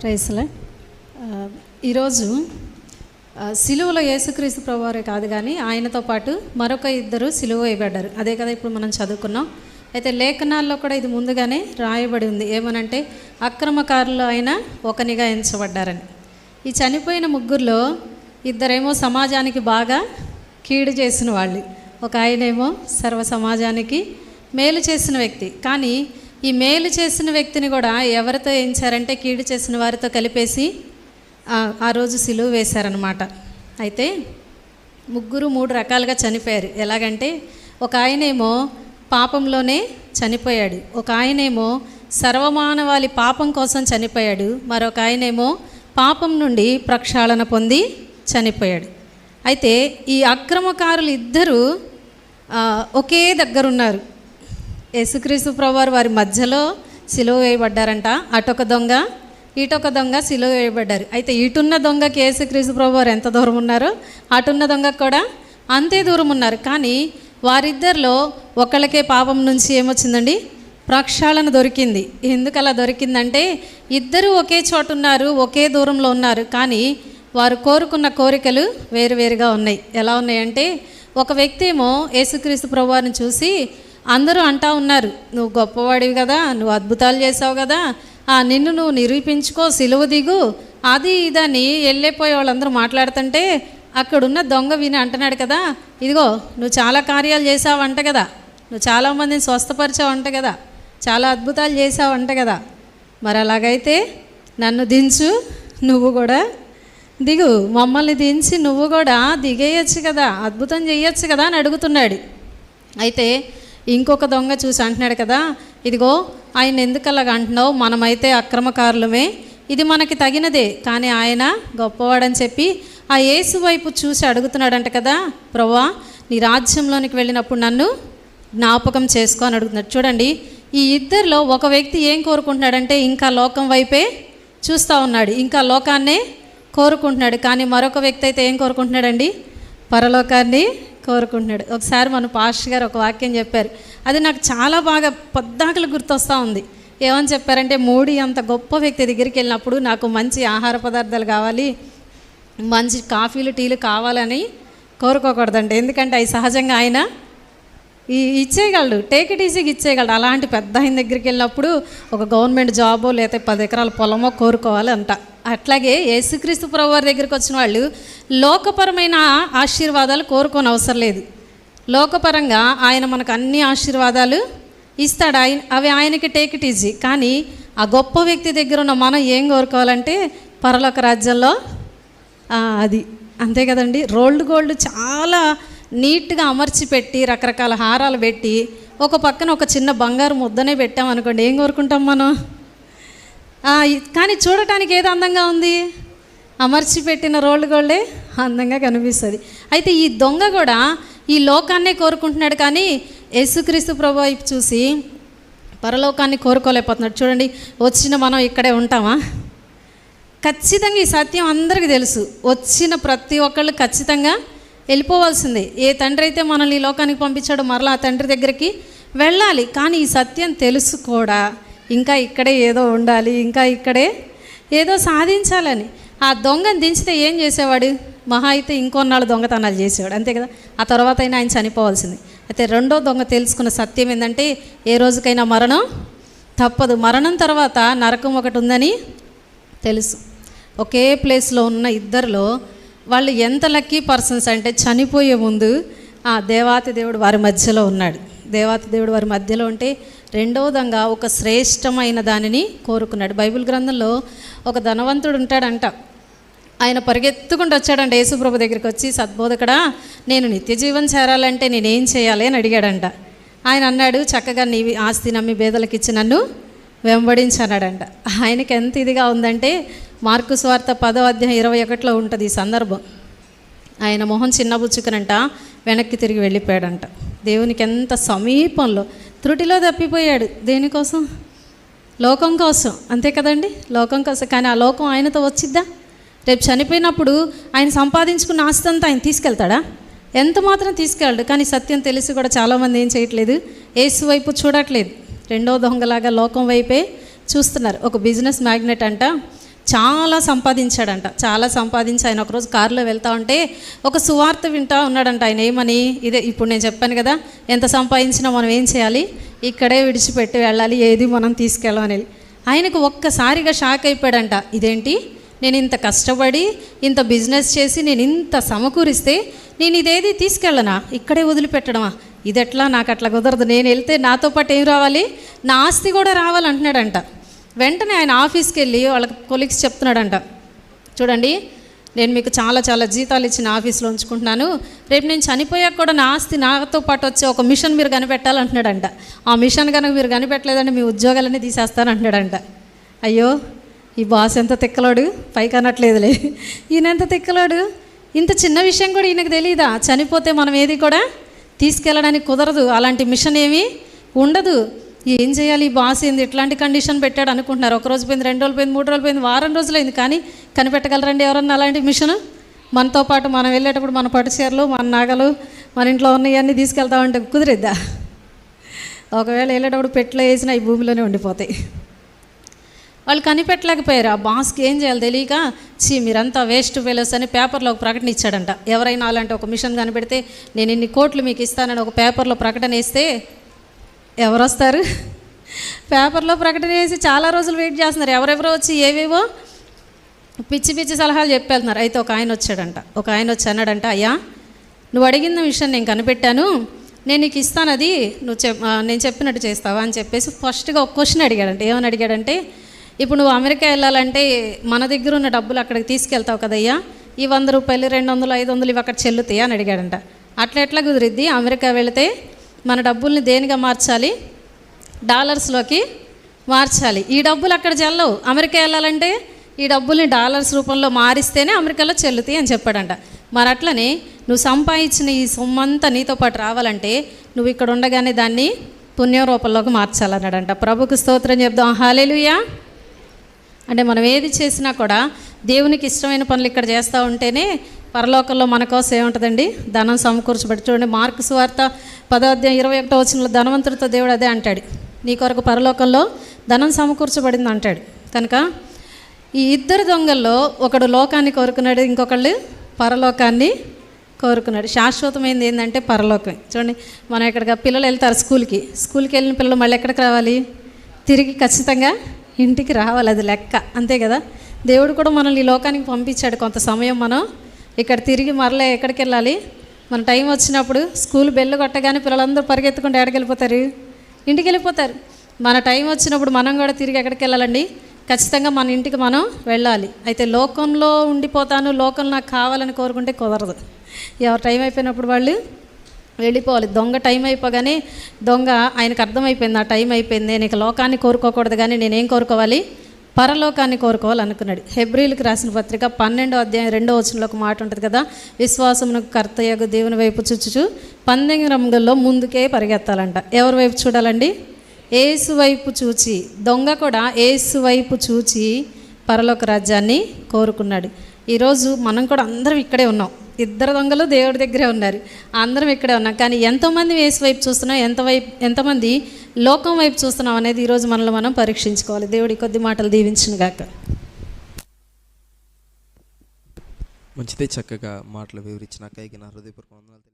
ప్రైస్లా ఈరోజు సిలువలో యేసుక్రీస్తు ప్రభువారే కాదు కానీ ఆయనతో పాటు మరొక ఇద్దరు సిలువ వేయబడ్డారు. అదే కదా ఇప్పుడు మనం చదువుకున్నాం. అయితే లేఖనాల్లో కూడా ఇది ముందుగానే రాయబడి ఉంది. ఏమనంటే అక్రమకారులు అయిన ఒకనిగా ఎంచబడ్డారని. ఈ చనిపోయిన ముగ్గురులో ఇద్దరేమో సమాజానికి బాగా కీడు చేసిన వాళ్ళు, ఒక ఆయనేమో సర్వ సమాజానికి మేలు చేసిన వ్యక్తి. కానీ ఈ మేలు చేసిన వ్యక్తిని కూడా ఎవరితో ఎంచారంటే కీడు చేసిన వారితో కలిపేసి ఆ రోజు సిలువ వేశారనమాట. అయితే ముగ్గురు మూడు రకాలుగా చనిపోయారు. ఎలాగంటే ఒక ఆయనేమో పాపంలోనే చనిపోయాడు, ఒక ఆయనేమో సర్వమానవాళి పాపం కోసం చనిపోయాడు, మరొక ఆయనేమో పాపం నుండి ప్రక్షాళన పొంది చనిపోయాడు. అయితే ఈ అక్రమకారులు ఇద్దరు ఒకే దగ్గరున్నారు. యేసుక్రీస్తు ప్రభువారు వారి మధ్యలో సిలువ వేయబడ్డారంట. అటొక దొంగ ఇటొక దొంగ సిలువ వేయబడ్డారు. అయితే ఇటున్న దొంగకి యేసుక్రీస్తు ప్రభువారు ఎంత దూరం ఉన్నారో అటున్న దొంగకు కూడా అంతే దూరం ఉన్నారు. కానీ వారిద్దరిలో ఒకళ్ళకే పాపం నుంచి ఏమొచ్చిందండి, ప్రక్షాళన దొరికింది. ఎందుకు అలా దొరికిందంటే ఇద్దరు ఒకే చోట ఉన్నారు, ఒకే దూరంలో ఉన్నారు, కానీ వారు కోరుకున్న కోరికలు వేరువేరుగా ఉన్నాయి. ఎలా ఉన్నాయంటే ఒక వ్యక్తి ఏమో యేసుక్రీస్తు ప్రభువారిని చూసి అందరూ అంటా ఉన్నారు, నువ్వు గొప్పవాడివి కదా, నువ్వు అద్భుతాలు చేసావు కదా, నిన్ను నువ్వు నిరూపించుకో, సిలువ దిగు, అది ఇదని వెళ్ళిపోయే వాళ్ళందరూ మాట్లాడుతుంటే అక్కడున్న దొంగ విని అంటున్నాడు కదా, ఇదిగో నువ్వు చాలా కార్యాలు చేసావు అంట కదా, నువ్వు చాలామందిని స్వస్థపరిచావు అంట కదా, చాలా అద్భుతాలు చేసావు అంట కదా, మరి అలాగైతే నన్ను దించు, నువ్వు కూడా దిగు, మమ్మల్ని దించి నువ్వు కూడా దిగేయచ్చు కదా, అద్భుతం చేయొచ్చు కదా అని అడుగుతున్నాడు. అయితే ఇంకొక దొంగ చూసి అంటున్నాడు కదా, ఇదిగో ఆయన ఎందుకు అలాగ అంటున్నావు, మనమైతే అక్రమకారులమే, ఇది మనకి తగినదే, కానీ ఆయన గొప్పవాడని చెప్పి ఆ యేసు వైపు చూసి అడుగుతున్నాడంట కదా, ప్రభువా నీ రాజ్యంలోనికి వెళ్ళినప్పుడు నన్ను జ్ఞాపకం చేసుకో అని అడుగుతున్నాడు. చూడండి, ఈ ఇద్దరిలో ఒక వ్యక్తి ఏం కోరుకుంటున్నాడంటే ఇంకా లోకం వైపే చూస్తూ ఉన్నాడు, ఇంకా లోకాన్నే కోరుకుంటున్నాడు. కానీ మరొక వ్యక్తి అయితే ఏం కోరుకుంటున్నాడండి, పరలోకాన్ని కోరుకుంటున్నాడు. ఒకసారి మన పాస్టర్ గారు ఒక వాక్యం చెప్పారు, అది నాకు చాలా బాగా పొద్దాకలు గుర్తొస్తూ ఉంది. ఏమని చెప్పారంటే, మోడీ అంత గొప్ప వ్యక్తి దగ్గరికి వెళ్ళినప్పుడు నాకు మంచి ఆహార పదార్థాలు కావాలి, మంచి కాఫీలు టీలు కావాలని కోరుకోకూడదండి. ఎందుకంటే అవి సహజంగా ఆయన ఇచ్చేయగలడు, టేక్ ఇట్ ఈజీగా ఇచ్చేయగలడు. అలాంటి పెద్ద ఆయన దగ్గరికి వెళ్ళినప్పుడు ఒక గవర్నమెంట్ జాబో లేకపోతే 10 ఎకరాల పొలమో కోరుకోవాలి అంట. అట్లాగే యేసుక్రీస్తు ప్రభువారి దగ్గరికి వచ్చిన వాళ్ళు లోకపరమైన ఆశీర్వాదాలు కోరుకోని అవసరం లేదు. లోకపరంగా ఆయన మనకు అన్ని ఆశీర్వాదాలు ఇస్తాడు, అవి ఆయనకి టేక్ ఇట్ ఈజీ. కానీ ఆ గొప్ప వ్యక్తి దగ్గర ఉన్న మనం ఏం కోరుకోవాలంటే పరలోక రాజ్యంలో అది అంతే కదండి. రోల్డ్ గోల్డ్ చాలా నీట్గా అమర్చి పెట్టి రకరకాల హారాలు పెట్టి ఒక పక్కన ఒక చిన్న బంగారు ముద్దనే పెట్టామనుకోండి, ఏం కోరుకుంటాం మనం? కానీ చూడటానికి ఏది అందంగా ఉంది, అమర్చి పెట్టిన రోల్డ్ గోల్డే అందంగా కనిపిస్తుంది. అయితే ఈ దొంగ కూడా ఈ లోకాన్నే కోరుకుంటున్నాడు, కానీ యేసుక్రీస్తు ప్రభువు వైపు చూసి పరలోకాన్ని కోరుకోలేకపోతున్నాడు. చూడండి, వచ్చిన మనం ఇక్కడే ఉంటామా? ఖచ్చితంగా ఈ సత్యం అందరికీ తెలుసు. వచ్చిన ప్రతి ఒక్కళ్ళు ఖచ్చితంగా వెళ్ళిపోవాల్సిందే. ఏ తండ్రి అయితే మనల్ని ఈ లోకానికి పంపించాడో మరలా ఆ తండ్రి దగ్గరికి వెళ్ళాలి. కానీ ఈ సత్యం తెలుసు కూడా ఇంకా ఇక్కడే ఏదో ఉండాలి, ఇంకా ఇక్కడే ఏదో సాధించాలని ఆ దొంగను దించితే ఏం చేసేవాడు? మహా అయితే ఇంకొన్నాళ్ళు దొంగతనాలు చేసేవాడు, అంతే కదా. ఆ తర్వాత అయినా ఆయన చనిపోవాల్సింది. అయితే రెండో దొంగ తెలుసుకున్న సత్యం ఏంటంటే ఏ రోజుకైనా మరణం తప్పదు, మరణం తర్వాత నరకం ఒకటి ఉందని తెలుసు. ఒకే ప్లేస్లో ఉన్న ఇద్దరిలో వాళ్ళు ఎంత లక్కీ పర్సన్స్ అంటే చనిపోయే ముందు దేవాతి దేవుడు వారి మధ్యలో ఉన్నాడు. దేవాతి దేవుడు వారి మధ్యలో ఉంటే రెండో దొంగ ఒక శ్రేష్టమైన దానిని కోరుకున్నాడు. బైబిల్ గ్రంథంలో ఒక ధనవంతుడు ఉంటాడంట. ఆయన పరిగెత్తుకుంటూ వచ్చాడంట యేసుప్రభు దగ్గరికి వచ్చి, సద్బోధకుడా నేను నిత్య జీవం చేరాలంటే నేనేం చేయాలి అని అడిగాడంట. ఆయన అన్నాడు, చక్కగా నీ ఆస్తి నమ్మి బేదలకు ఇచ్చి నన్ను వెంబడించన్నాడంట. ఆయనకి ఎంత ఇదిగా ఉందంటే మార్కు సువార్త 10వ అధ్యాయం 21లో ఉంటుంది ఈ సందర్భం. ఆయన మొహం చిన్నబుచ్చుకునంట వెనక్కి తిరిగి వెళ్ళిపోయాడంట. దేవునికి ఎంత సమీపంలో, త్రుటిలో తప్పిపోయాడు. దేనికోసం? లోకం కోసం, అంతే కదండి, లోకం కోసం. కానీ ఆ లోకం ఆయనతో వచ్చిద్దా? రేపు చనిపోయినప్పుడు ఆయన సంపాదించుకున్న ఆస్తి అంతా ఆయన తీసుకెళ్తాడా? ఎంత మాత్రం తీసుకెళ్ళడు. కానీ సత్యం తెలిసి కూడా చాలామంది ఏం చేయట్లేదు, యేసు వైపు చూడట్లేదు. రెండో దొంగలాగా లోకం వైపే చూస్తున్నారు. ఒక బిజినెస్ మ్యాగ్నెట్ అంట చాలా సంపాదించాడంట. చాలా సంపాదించి ఆయన ఒకరోజు కారులో వెళ్తూ ఉంటే ఒక సువార్త వింటూ ఉన్నాడంట. ఆయన ఏమని, ఇదే ఇప్పుడు నేను చెప్పాను కదా, ఎంత సంపాదించినా మనం ఏం చేయాలి, ఇక్కడే విడిచిపెట్టి వెళ్ళాలి, ఏది మనం తీసుకెళ్ళమని. ఆయనకు ఒక్కసారిగా షాక్ అయిపోయాడంట. ఇదేంటి, నేను ఇంత కష్టపడి ఇంత బిజినెస్ చేసి నేను ఇంత సమకూరిస్తే నేను ఇదేది తీసుకెళ్ళనా, ఇక్కడే వదిలిపెట్టడమా, ఇదెట్లా, నాకు అట్లా కుదరదు, నేను వెళ్తే నాతో పాటు ఏం రావాలి, నా ఆస్తి కూడా రావాలంటున్నాడంట. వెంటనే ఆయన ఆఫీస్కి వెళ్ళి వాళ్ళ కొలీగ్స్ చెప్తున్నాడంట, చూడండి నేను మీకు చాలా చాలా జీతాలు ఇచ్చిన ఆఫీస్లో ఉంచుకుంటున్నాను, రేపు నేను చనిపోయాక కూడా నా ఆస్తి నాతో పాటు వచ్చే ఒక మిషన్ మీరు కనిపెట్టాలంటున్నాడంట. ఆ మిషన్ కనుక మీరు కనిపెట్టలేదంటే మీ ఉద్యోగాలన్నీ తీసేస్తాను అంటున్నాడంట. అయ్యో ఈ బాస్ ఎంత తిక్కలోడు, పైకి అనట్లేదులే, ఈయన ఎంత తిక్కలోడు, ఇంత చిన్న విషయం కూడా ఈయనకు తెలియదా, చనిపోతే మనం ఏది కూడా తీసుకెళ్ళడానికి కుదరదు, అలాంటి మిషన్ ఏమీ ఉండదు, ఏం చేయాలి, ఈ బాస్ ఏంది ఇట్లాంటి కండిషన్ పెట్టాడు అనుకుంటున్నారు. ఒక రోజు పోయింది, 2 రోజులు పోయింది, 3 రోజులు పోయింది, వారం రోజులైంది, కానీ కనిపెట్టగలరండి ఎవరన్నా అలాంటి మిషన్? మనతో పాటు మనం వెళ్ళేటప్పుడు మన పట్టు చీరలు, మన నగలు, మన ఇంట్లో ఉన్నవన్నీ తీసుకెళ్తామంటే కుదిరిద్దా? ఒకవేళ వెళ్ళేటప్పుడు పెట్లో వేసినా ఈ భూమిలోనే ఉండిపోతాయి. వాళ్ళు కనిపెట్టలేకపోయారు. ఆ బాస్కి ఏం చేయాలి తెలియక, మీరంతా వేస్ట్ ఫెలోస్ అని పేపర్లో ఒక ప్రకటన ఇచ్చాడంట. ఎవరైనా అలాంటి ఒక మిషన్ కనిపెడితే నేను ఇన్ని కోట్లు మీకు ఇస్తానని ఒక పేపర్లో ప్రకటన వేస్తే ఎవరు వస్తారు? పేపర్లో ప్రకటన వేసి చాలా రోజులు వెయిట్ చేస్తున్నారు. ఎవరెవరో వచ్చి ఏవేవో పిచ్చి పిచ్చి సలహాలు చెప్పేస్తున్నారు. అయితే ఒక ఆయన వచ్చాడంట. ఒక ఆయన వచ్చి అన్నాడంట, అయ్యా నువ్వు అడిగిన విషయం నేను కనిపెట్టాను, నేను నీకు ఇస్తాను, అది నువ్వు నేను చెప్పినట్టు చేస్తావా అని చెప్పేసి ఫస్ట్గా ఒక క్వశ్చన్ అడిగాడంట. ఏమని అడిగాడంటే, ఇప్పుడు నువ్వు అమెరికా వెళ్ళాలంటే మన దగ్గర ఉన్న డబ్బులు అక్కడికి తీసుకెళ్తావు కదయ్యా, ఈ 100 రూపాయలు 200 500 ఇవి అక్కడ చెల్లుతాయా అని అడిగాడంట. అట్లా ఎట్లా కుదిరిద్ది, అమెరికా వెళితే మన డబ్బుల్ని దేనిగా మార్చాలి, డాలర్స్లోకి మార్చాలి, ఈ డబ్బులు అక్కడ చెల్లవు, అమెరికా వెళ్ళాలంటే ఈ డబ్బుల్ని డాలర్స్ రూపంలో మారిస్తేనే అమెరికాలో చెల్లుతాయి అని చెప్పాడంట. మరి అట్లనే నువ్వు సంపాదించిన ఈ సొమ్మంతా నీతో పాటు రావాలంటే నువ్వు ఇక్కడ ఉండగానే దాన్ని పుణ్యం రూపంలోకి మార్చాలన్నాడంట. ప్రభుకు స్తోత్రం చెప్దాం, హల్లెలూయా. అంటే మనం ఏది చేసినా కూడా దేవునికి ఇష్టమైన పనులు ఇక్కడ చేస్తూ ఉంటేనే పరలోకంలో మన కోసం ఏముంటుందండి, ధనం సమకూర్చబడి. చూడండి మార్కు సువార్త 10వ అధ్యాయం 21వ వచనంలో ధనవంతుడితో దేవుడు అదే అంటాడు, నీ కొరకు పరలోకంలో ధనం సమకూర్చబడింది అంటాడు. కనుక ఈ ఇద్దరు దొంగల్లో ఒకడు లోకాన్ని కోరుకున్నాడు, ఇంకొకళ్ళు పరలోకాన్ని కోరుకున్నాడు. శాశ్వతమైనది ఏంటంటే పరలోకం. చూడండి మనం ఇక్కడికి పిల్లలు వెళ్తారు స్కూల్కి వెళ్ళిన పిల్లలు మళ్ళీ ఎక్కడికి రావాలి, తిరిగి ఖచ్చితంగా ఇంటికి రావాలి, అది లెక్క, అంతే కదా. దేవుడు కూడా మనల్ని ఈ లోకానికి పంపించాడు, కొంత సమయం మనం ఇక్కడ తిరిగి మరలే ఎక్కడికి వెళ్ళాలి, మన టైం వచ్చినప్పుడు స్కూల్ బెల్ కొట్టగానే పిల్లలందరూ పరిగెత్తుకుంటూ ఎక్కడికి వెళ్ళిపోతారు, ఇంటికి వెళ్ళిపోతారు. మన టైం వచ్చినప్పుడు మనం కూడా తిరిగి ఎక్కడికి వెళ్ళాలండి, ఖచ్చితంగా మన ఇంటికి మనం వెళ్ళాలి. అయితే లోకంలో ఉండిపోతాను, లోకం నాకు కావాలని కోరుకుంటే కుదరదు. ఎవరు టైం అయిపోయినప్పుడు వాళ్ళు వెళ్ళిపోవాలి. దొంగ టైం అయిపోగానే దొంగ ఆయనకు అర్థమైపోయింది, ఆ టైం అయిపోయింది, నేను ఇక లోకాన్ని కోరుకోకూడదు కానీ నేనేం కోరుకోవాలి, పరలోకాన్ని కోరుకోవాలనుకున్నాడు. హెబ్రీలకు రాసిన పత్రిక 12వ అధ్యాయం 2వ వచనంలో ఒక మాట ఉంటుంది కదా, విశ్వాసమునకు కర్తయగు దేవుని వైపు చూచుచు పందెం రంగంలో ముందుకే పరిగెత్తాలంట. ఎవరి వైపు చూడాలండి, యేసు వైపు చూచి. దొంగ కూడా యేసు వైపు చూచి పరలోక రాజ్యాన్ని కోరుకున్నాడు. ఈరోజు మనం కూడా అందరం ఇక్కడే ఉన్నాం, ఇద్దరు దొంగలు దేవుడి దగ్గరే ఉన్నారు, అందరం ఇక్కడే ఉన్నాం. కానీ ఎంతోమంది యేసు వైపు చూస్తున్నాం, ఎంతమంది లోకం వైపు చూస్తున్నాం అనేది ఈరోజు మనలో మనం పరీక్షించుకోవాలి. దేవుడి కొద్ది మాటలు దీవించును గాక. మంచిదే, చక్కగా మాటలు వివరించినాక నా హృదయపూర్వక వందనాలు.